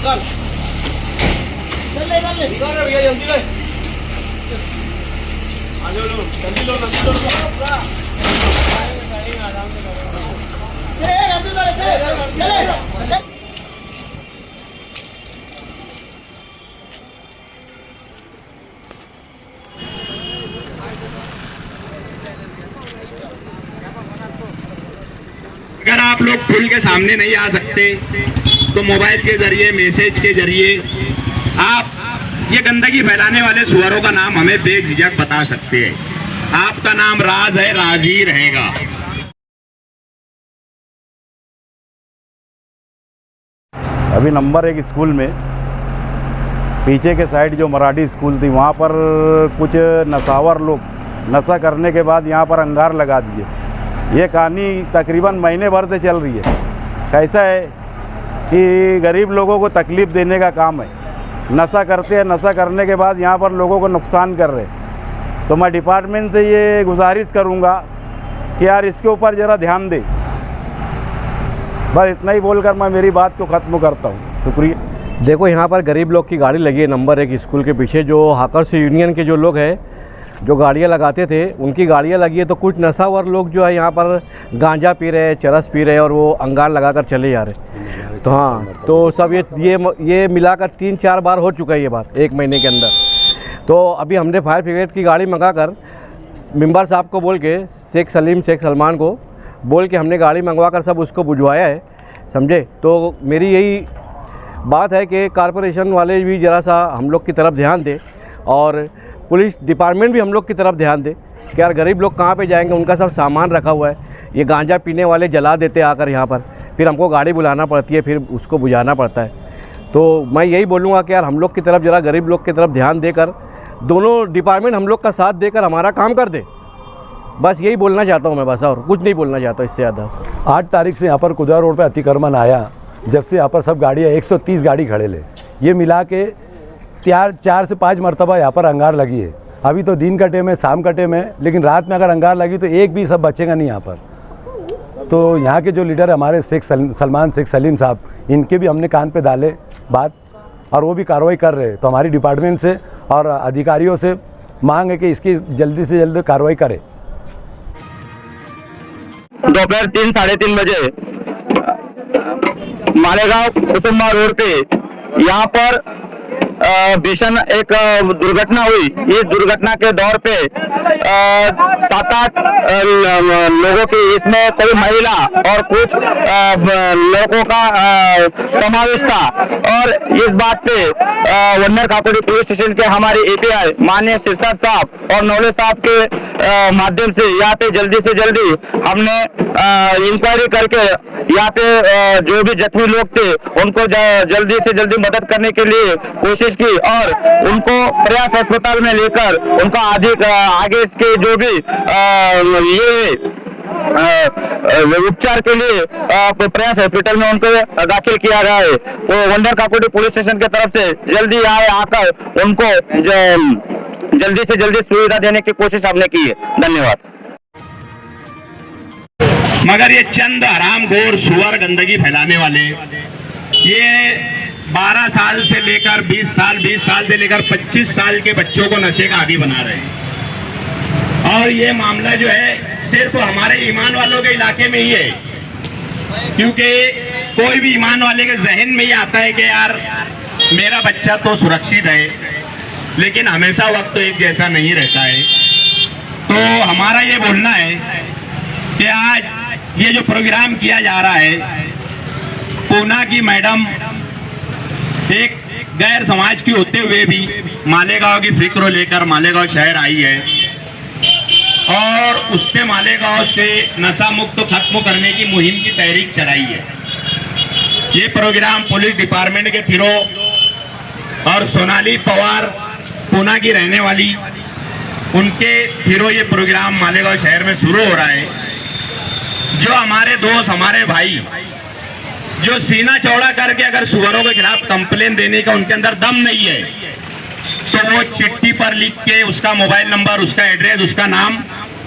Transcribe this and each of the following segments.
अगर आप लोग पुल के सामने नहीं आ सकते तो मोबाइल के जरिए, मैसेज के जरिए आप ये गंदगी फैलाने वाले सुअरों का नाम हमें बेझिझक बता सकते हैं। आपका नाम राज है, राज ही रहेगा। अभी नंबर 1 स्कूल में पीछे के साइड जो मराठी स्कूल थी वहाँ पर कुछ नशावर लोग नशा करने के बाद यहाँ पर अंगार लगा दिए। ये कहानी तकरीबन महीने भर से चल रही है। कैसा है कि गरीब लोगों को तकलीफ़ देने का काम है। नशा करते हैं, नशा करने के बाद यहाँ पर लोगों को नुकसान कर रहे हैं। तो मैं डिपार्टमेंट से ये गुजारिश करूँगा कि यार इसके ऊपर ज़रा ध्यान दे। बस इतना ही बोलकर मैं मेरी बात को ख़त्म करता हूँ। शुक्रिया। देखो, यहाँ पर गरीब लोग की गाड़ी लगी है नंबर 1 स्कूल के पीछे। जो हाकर्स यूनियन के जो लोग हैं जो गाड़ियाँ लगाते थे उनकी गाड़ियाँ लगी है। तो कुछ नशावर लोग जो है यहाँ पर गांजा पी रहे हैं, चरस पी रहे हैं और वो अंगार लगाकर चले जा रहे हैं। तो हाँ, तो सब ये मिलाकर 3-4 बार हो चुका है ये बात 1 महीने के अंदर। तो अभी हमने फायर ब्रिगेड की गाड़ी मंगाकर मेंबर साहब को बोल के, शेख सलमान को बोल के हमने गाड़ी मंगवा कर सब उसको बुझवाया है, समझे। तो मेरी यही बात है कि कॉरपोरेशन वाले भी ज़रा सा हम लोग की तरफ ध्यान दें और पुलिस डिपार्टमेंट भी हम लोग की तरफ ध्यान दे कि यार गरीब लोग कहाँ पे जाएंगे, उनका सब सामान रखा हुआ है। ये गांजा पीने वाले जला देते आकर यहाँ पर, फिर हमको गाड़ी बुलाना पड़ती है, फिर उसको बुझाना पड़ता है। तो मैं यही बोलूँगा कि यार हम लोग की तरफ ज़रा गरीब लोग की तरफ ध्यान देकर दोनों डिपार्टमेंट हम लोग का साथ देकर हमारा काम कर दे। बस यही बोलना चाहता हूँ मैं, बस और कुछ नहीं बोलना चाहता इससे ज़्यादा। 8 तारीख से यहाँ पर कुदरा रोड पर अतिक्रमण आया, जब से यहाँ पर सब गाड़ियाँ 130 गाड़ी खड़े ले, ये मिला के 4 से 5 मरतबा यहाँ पर अंगार लगी है। अभी तो दिन का टाइम है, शाम का टाइम है, लेकिन रात में अगर अंगार लगी तो एक भी सब बचेगा नहीं यहाँ पर। तो यहाँ के जो लीडर हमारे शेख सलीम साहब, इनके भी हमने कान पे डाले बात और वो भी कार्रवाई कर रहे हैं। तो हमारी डिपार्टमेंट से और अधिकारियों से मांग है कि इसकी जल्दी से जल्दी कार्रवाई करें। दोपहर 3-3:30 बजे मालेगांव कुसुम्बा रोड पे यहाँ पर भीषण एक दुर्घटना हुई। इस दुर्घटना के दौर पे 7-8 लोगों की, इसमें कोई महिला और कुछ लोगों का समावेश था। और इस बात पे वन्नर काकोड़ी पुलिस स्टेशन के हमारे एपीआई माननीय सिरसाट साहब और नौले साहब के माध्यम से यहाँ पे जल्दी से जल्दी हमने इंक्वायरी करके यहाँ पे जो भी जख्मी लोग थे उनको जल्दी से जल्दी मदद करने के लिए कोशिश की और उनको प्रयास अस्पताल में लेकर उनका आगे इसके जो भी ये उपचार के लिए प्रयास हॉस्पिटल में उनको दाखिल किया गया है। तो वंडर काकोड़ी पुलिस स्टेशन की तरफ से जल्दी आकर उनको जल्दी से जल्दी सुविधा देने की कोशिश हमने की है। धन्यवाद। मगर ये चंद हरामखोर सुअर गंदगी फैलाने वाले ये 12 साल से लेकर 20 साल से लेकर 25 साल के बच्चों को नशे का आदी बना रहे हैं। और ये मामला जो है सिर्फ हमारे ईमान वालों के इलाके में ही है, क्योंकि कोई भी ईमान वाले के जहन में ही आता है कि यार मेरा बच्चा तो सुरक्षित है, लेकिन हमेशा वक्त तो एक जैसा नहीं रहता है। तो हमारा ये बोलना है कि आज ये जो प्रोग्राम किया जा रहा है, पूना की मैडम एक गैर समाज की होते हुए भी मालेगांव की फिक्र लेकर मालेगांव शहर आई है और उससे मालेगांव से नशा मुक्त खत्म करने की मुहिम की तहरीक चलाई है। ये प्रोग्राम पुलिस डिपार्टमेंट के थ्रू और सोनाली पवार पूना की रहने वाली उनके थ्रू ये प्रोग्राम मालेगांव शहर में शुरू हो रहा है। जो हमारे दोस्त, हमारे भाई जो सीना चौड़ा करके अगर सुअरों के खिलाफ कंप्लेन देने का उनके अंदर दम नहीं है, तो वो चिट्ठी पर लिख के उसका मोबाइल नंबर, उसका एड्रेस, उसका नाम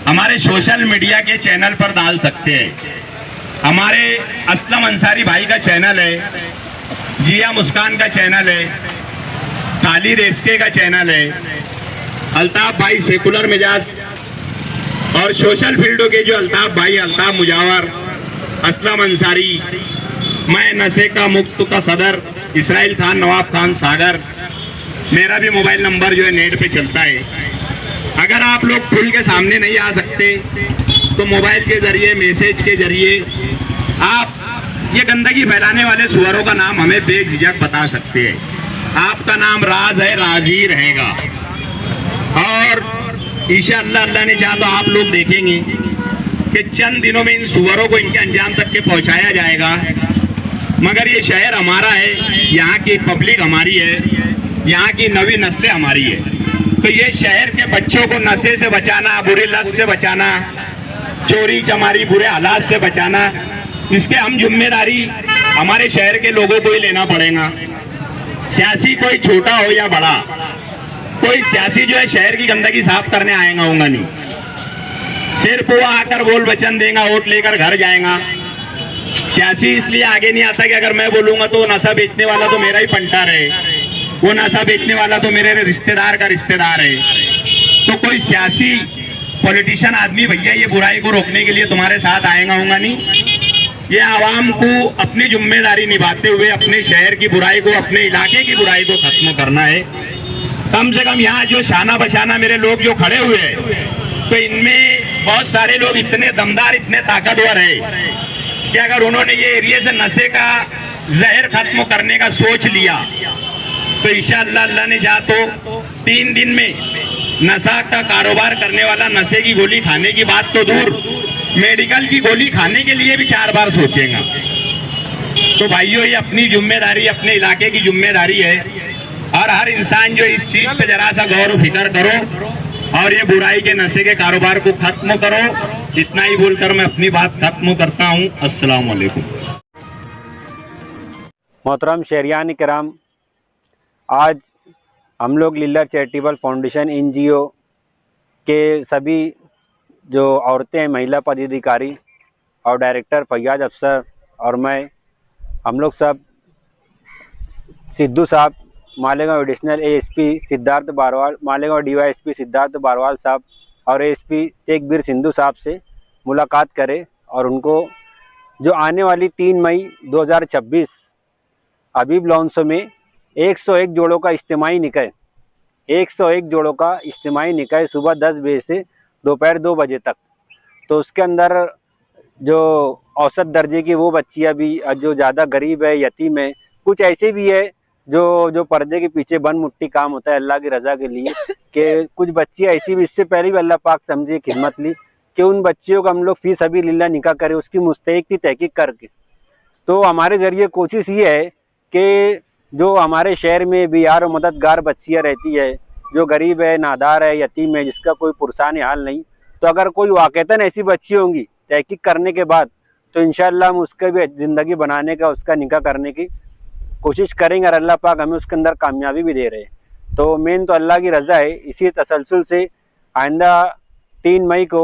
हमारे सोशल मीडिया के चैनल पर डाल सकते हैं। हमारे असलम अंसारी भाई का चैनल है जिया मुस्कान का चैनल है, काली रेस्के का चैनल है, अल्ताफ भाई सेकुलर मिजाज और सोशल फील्डों के जो अल्ताफ भाई, अल्ताफ मुजावर, असलम अंसारी, मैं नशे का मुक्त का सदर इसराइल खान, नवाब खान सागर, मेरा भी मोबाइल नंबर जो है नेट पे चलता है। अगर आप लोग खुल के सामने नहीं आ सकते तो मोबाइल के जरिए, मैसेज के जरिए आप ये गंदगी फैलाने वाले सुअरों का नाम हमें बेझिझक बता सकते हैं। आपका नाम राज है, राज ही रहेगा। और इंशाअल्लाह अल्लाह ने चाहा तो आप लोग देखेंगे कि चंद दिनों में इन सुअरों को इनके अंजाम तक के पहुंचाया जाएगा। मगर ये शहर हमारा है, यहाँ की पब्लिक हमारी है, यहाँ की नवी नस्लें हमारी है। तो ये शहर के बच्चों को नशे से बचाना, बुरी लत से बचाना, चोरी चमारी, बुरे हालात से बचाना, इसके हम जिम्मेदारी हमारे शहर के लोगों को ही लेना पड़ेगा। सियासी कोई छोटा हो या बड़ा, कोई सियासी जो है शहर की गंदगी साफ करने आएगा होगा नहीं। सिर्फ वो आकर बोल वचन देगा, वोट लेकर घर जाएगा। सियासी इसलिए आगे नहीं आता कि अगर मैं बोलूंगा तो नशा बेचने वाला तो मेरा ही पंटर है, वो नशा बेचने वाला तो मेरे रिश्तेदार का रिश्तेदार है। तो कोई सियासी पॉलिटिशियन आदमी भैया ये बुराई को रोकने के लिए तुम्हारे साथ आएगा होगा नहीं। ये आवाम को अपनी जिम्मेदारी निभाते हुए अपने शहर की बुराई को, अपने इलाके की बुराई को खत्म करना है। कम से कम यहाँ जो शाना बशाना मेरे लोग जो खड़े हुए हैं, तो इनमें बहुत सारे लोग इतने दमदार, इतने ताकतवर है कि अगर उन्होंने ये एरिया से नशे का जहर खत्म करने का सोच लिया तो इंशाअल्लाह अल्लाह ने चाहा तो 3 दिन में नशा का कारोबार करने वाला नशे की गोली खाने की बात तो दूर, मेडिकल की गोली खाने के लिए भी 4 बार सोचेगा। तो भाइयों, ये अपनी जिम्मेदारी, अपने इलाके की जिम्मेदारी है और हर इंसान जो इस चीज पे जरा सा गौर फिक्र करो और ये बुराई के नशे के कारोबार को खत्म करो। इतना ही बोलकर मैं अपनी बात खत्म करता हूँ। अस्सलाम वालेकुम। मोहतरम शहरियान किराम, आज हम लोग लिल्ला चैरिटेबल फाउंडेशन NGO के सभी जो औरतें हैं, महिला पदाधिकारी और डायरेक्टर फैयाज अफसर और मैं, हम लोग सब सिद्धू साहब, Malegaon additional ASP Siddharth Barwal, Malegaon DYSP Siddharth Barwal साहब और ASP शेखबीर सिंधु साहब से मुलाकात करें और उनको जो आने वाली 3 मई 2026 हबीब लॉन्सो में 101 जोड़ों का इज्तिमाई निकाह, 101 जोड़ों का इज्तिमाई निकाह सुबह 10 बजे से दोपहर 2 बजे तक। तो उसके अंदर जो औसत दर्जे की वो बच्चियाँ भी, जो ज़्यादा गरीब है, यतीम है, कुछ ऐसे भी है जो पर्दे के पीछे बन मुट्ठी काम होता है अल्लाह की रज़ा के लिए, कि कुछ बच्चियाँ ऐसी भी, इससे पहले भी अल्लाह पाक समझे खिदमत ली कि उन बच्चियों का हम लोग फी सबिलिल्लाह निकाह करें, उसकी मुस्तहिक की तहकीक करके। तो हमारे ज़रिए कोशिश ये है कि जो हमारे शहर में बेयार और मददगार बच्चियाँ रहती है, जो गरीब है, नादार है, यतीम है, जिसका कोई पुरसान हाल नहीं, तो अगर कोई वाक़तन ऐसी बच्ची होंगी तहकीक करने के बाद, तो इंशाअल्लाह हम उसका भी ज़िंदगी बनाने का, उसका निकाह करने की कोशिश करेंगे और अल्लाह पाक हमें उसके अंदर कामयाबी भी दे रहे हैं। तो मेन तो अल्लाह की रज़ा है। इसी तसलसल से आइंदा 3 मई को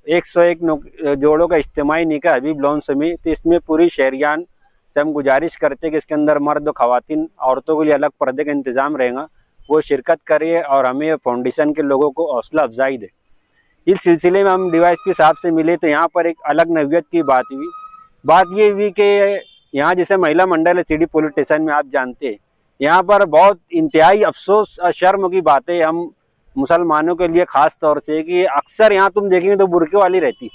101 जोड़ों का इज्तिमाई निकाह हबीब लॉन्सो में, तो इसमें पूरी शहरियान से हम गुजारिश करते हैं कि इसके अंदर मर्द और ख़वातीन, औरतों के लिए अलग पर्दे का इंतज़ाम रहेगा, वो शिरकत करिए और हमें फाउंडेशन के लोगों को हौसला अफजाई दे। इस सिलसिले में हम DYSP साहब से मिले तो यहाँ पर एक अलग नवीयत की बात हुई। बात ये हुई कि यहाँ जैसे महिला मंडल है CD पुलिस स्टेशन में, आप जानते हैं, यहाँ पर बहुत इंतहाई अफसोस और शर्म की बात है हम मुसलमानों के लिए ख़ास तौर से, कि अक्सर यहाँ तुम देखेंगे तो बुरके वाली रहती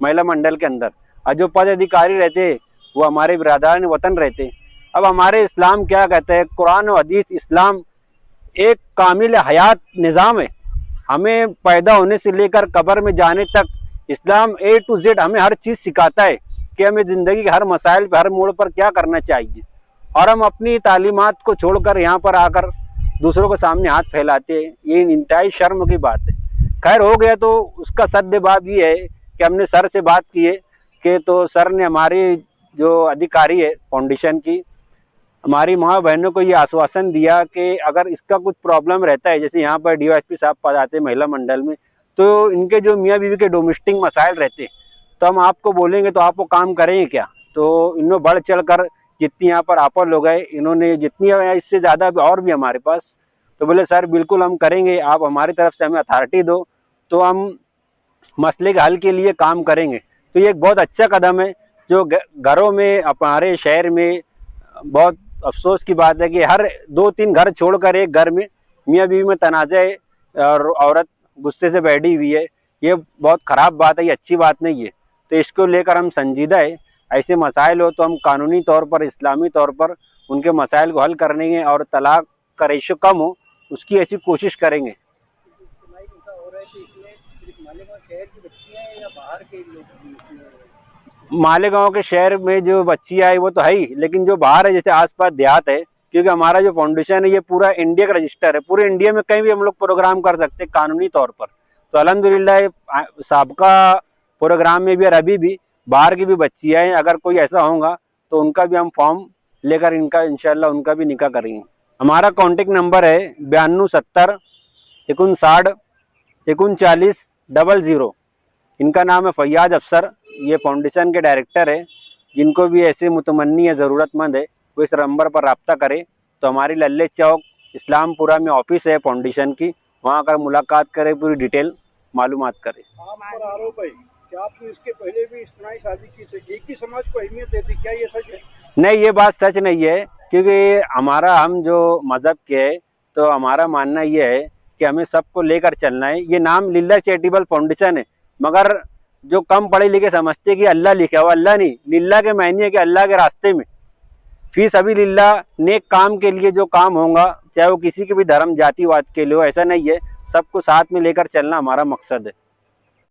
महिला मंडल के अंदर, और जो पद अधिकारी रहते वो हमारे बिरादरान वतन रहते। अब हमारे इस्लाम क्या कहता है, कुरान और हदीस, इस्लाम एक कामिल हयात निज़ाम है। हमें पैदा होने से लेकर कब्र में जाने तक इस्लाम A to Z हमें हर चीज़ सिखाता है कि हमें ज़िंदगी के हर मसाइल पर, हर मोड़ पर क्या करना चाहिए, और हम अपनी तालीमात को छोड़कर यहाँ पर आकर दूसरों के सामने हाथ फैलाते हैं। ये इंतहाई शर्म की बात है। खैर हो गया, तो उसका सद्देबाब ये है कि हमने सर से बात की है कि, तो सर ने हमारी जो अधिकारी है फाउंडेशन की, हमारी माँ बहनों को ये आश्वासन दिया कि अगर इसका कुछ प्रॉब्लम रहता है, जैसे यहाँ पर DYSP साहब पद आते हैं महिला मंडल में, तो इनके जो मियाँ बीवी के डोमेस्टिक मसाइल रहते हैं, तो हम आपको बोलेंगे तो आप वो काम करेंगे क्या। तो इनमें बढ़ चढ़ कर जितनी यहाँ पर आपा लोग हैं, इन्होंने जितनी इससे ज़्यादा और भी हमारे पास, तो बोले सर बिल्कुल हम करेंगे, आप हमारी तरफ से हमें अथॉरिटी दो तो हम मसले के हल के लिए काम करेंगे। तो ये एक बहुत अच्छा कदम है जो घरों में, हमारे शहर में बहुत अफसोस की बात है कि हर 2-3 घर छोड़कर एक घर में मियाँ बीवी में तनाज़ा है और औरत गुस्से से बैठी हुई है। ये बहुत ख़राब बात है, ये अच्छी बात नहीं है। तो इसको लेकर हम संजीदा है। ऐसे मसाइल हो तो हम कानूनी तौर पर, इस्लामी तौर पर उनके मसाइल को हल करने के और तलाक का रेशो कम हो उसकी ऐसी कोशिश करेंगे। मालेगांव के शहर में जो बच्चियां है वो तो है ही, लेकिन जो बाहर है जैसे आसपास देहात है, क्योंकि हमारा जो फाउंडेशन है ये पूरा इंडिया का रजिस्टर है, पूरे इंडिया में कहीं भी हम लोग प्रोग्राम कर सकते हैं कानूनी तौर पर। तो अल्हम्दुलिल्लाह साबका प्रोग्राम में भी और अभी भी बाहर की भी बच्चियां हैं, अगर कोई ऐसा होगा तो उनका भी हम फॉर्म लेकर इनका इंशाल्लाह उनका भी निकाह करेंगे। हमारा कॉन्टेक्ट नंबर है 92 70 59 39 00। इनका नाम है फैयाज अफसर, ये फाउंडेशन के डायरेक्टर है। जिनको भी ऐसे मुतमन्नी या ज़रूरतमंद है वो इस नंबर पर रब्ता करे। तो हमारी लल्ले चौक इस्लामपुरा में ऑफिस है फाउंडेशन की, वहाँ आकर मुलाकात करे, पूरी डिटेल मालूमात करे। आप पर आरोप है कि आपने इसके पहले भी इस्लामी शादी की थी, एक ही समाज को अहमियत देती, क्या ये सच है? नहीं, ये बात सच नहीं है, क्योंकि हम जो मजहब के है तो हमारा मानना ये है कि हमें सबको लेकर चलना है। ये नाम लिल्लाह चैरिटेबल फाउंडेशन है, मगर जो कम पढ़े लिखे समझते कि अल्लाह लिखा हुआ, अल्लाह नहीं, लिल्लाह के मायने है कि अल्लाह के रास्ते में फी सभी लिल्लाह नेक काम के लिए जो काम होगा, चाहे वो किसी के भी धर्म जातिवाद के लिए हो, ऐसा नहीं है। सबको साथ में लेकर चलना हमारा मकसद है।